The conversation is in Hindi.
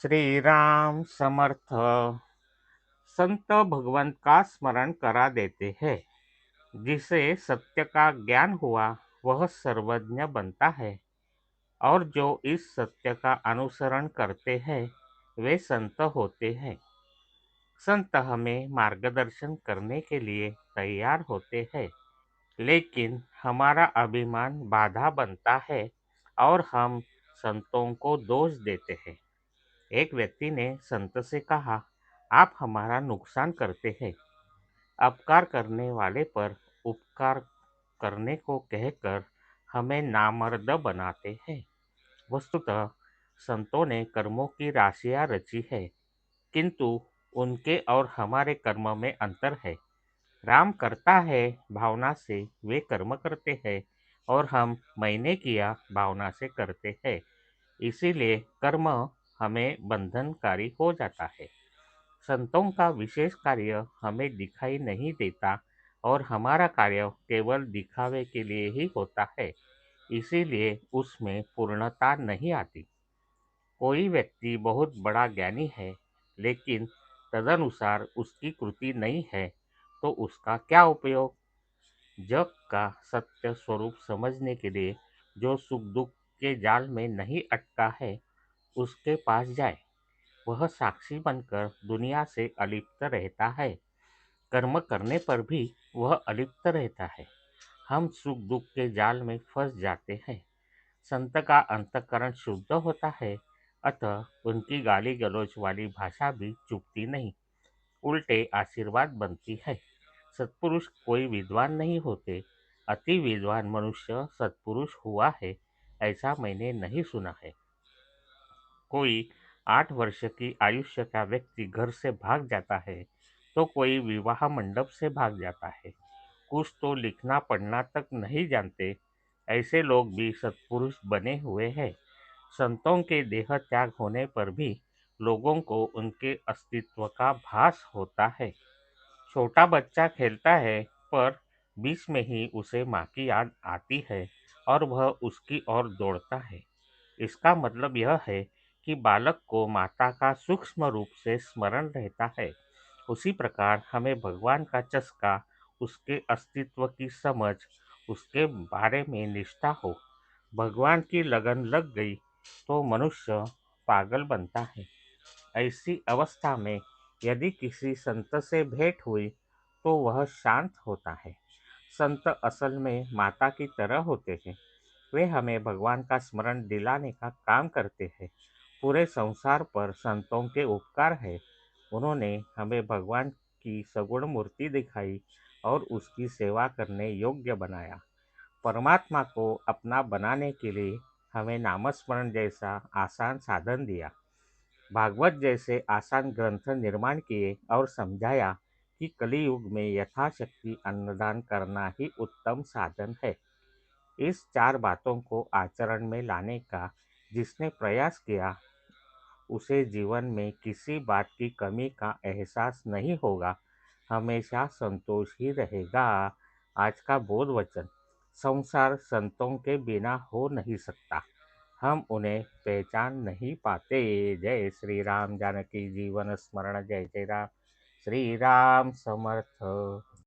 श्री राम समर्थ। संत भगवंत का स्मरण करा देते हैं। जिसे सत्य का ज्ञान हुआ वह सर्वज्ञ बनता है, और जो इस सत्य का अनुसरण करते हैं वे संत होते हैं। संत हमें मार्गदर्शन करने के लिए तैयार होते हैं, लेकिन हमारा अभिमान बाधा बनता है और हम संतों को दोष देते हैं। एक व्यक्ति ने संत से कहा, आप हमारा नुकसान करते हैं। अपकार करने वाले पर उपकार करने को कहकर हमें नामर्द बनाते हैं। वस्तुतः संतों ने कर्मों की राशियां रची है, किंतु उनके और हमारे कर्म में अंतर है। राम करता है भावना से वे कर्म करते हैं, और हम मैंने किया भावना से करते हैं। इसीलिए कर्म हमें बंधनकारी हो जाता है। संतों का विशेष कार्य हमें दिखाई नहीं देता, और हमारा कार्य केवल दिखावे के लिए ही होता है। इसीलिए उसमें पूर्णता नहीं आती। कोई व्यक्ति बहुत बड़ा ज्ञानी है, लेकिन तदनुसार उसकी कृति नहीं है, तो उसका क्या उपयोग? जग का सत्य स्वरूप समझने के लिए जो सुख दुख के जाल में नहीं अटका है, उसके पास जाए। वह साक्षी बनकर दुनिया से अलिप्त रहता है। कर्म करने पर भी वह अलिप्त रहता है। हम सुख दुख के जाल में फंस जाते हैं। संत का अंतःकरण शुद्ध होता है, अतः उनकी गाली गलौज वाली भाषा भी चुभती नहीं, उल्टे आशीर्वाद बनती है। सत्पुरुष कोई विद्वान नहीं होते। अति विद्वान मनुष्य सत्पुरुष हुआ है, ऐसा मैंने नहीं सुना है। कोई 8 वर्ष की आयुष्य का व्यक्ति घर से भाग जाता है, तो कोई विवाह मंडप से भाग जाता है। कुछ तो लिखना पढ़ना तक नहीं जानते, ऐसे लोग भी सत्पुरुष बने हुए हैं। संतों के देह त्याग होने पर भी लोगों को उनके अस्तित्व का भास होता है। छोटा बच्चा खेलता है, पर बीच में ही उसे माँ की याद आती है और वह उसकी ओर दौड़ता है। इसका मतलब यह है कि बालक को माता का सूक्ष्म रूप से स्मरण रहता है। उसी प्रकार हमें भगवान का चस्का, उसके अस्तित्व की समझ, उसके बारे में निष्ठा हो। भगवान की लगन लग गई तो मनुष्य पागल बनता है। ऐसी अवस्था में यदि किसी संत से भेंट हुई तो वह शांत होता है। संत असल में माता की तरह होते हैं। वे हमें भगवान का स्मरण दिलाने का काम करते हैं। पूरे संसार पर संतों के उपकार है। उन्होंने हमें भगवान की सगुण मूर्ति दिखाई और उसकी सेवा करने योग्य बनाया। परमात्मा को अपना बनाने के लिए हमें नामस्मरण जैसा आसान साधन दिया। भागवत जैसे आसान ग्रंथ निर्माण किए और समझाया कि कलियुग में यथाशक्ति अन्नदान करना ही उत्तम साधन है। इस 4 बातों को आचरण में लाने का जिसने प्रयास किया, उसे जीवन में किसी बात की कमी का एहसास नहीं होगा, हमेशा संतोष ही रहेगा। आज का बोध वचन: संसार संतों के बिना हो नहीं सकता। हम उन्हें पहचान नहीं पाते। जय श्री राम। जानकी जीवन स्मरण। जय जय राम। श्री राम समर्थ।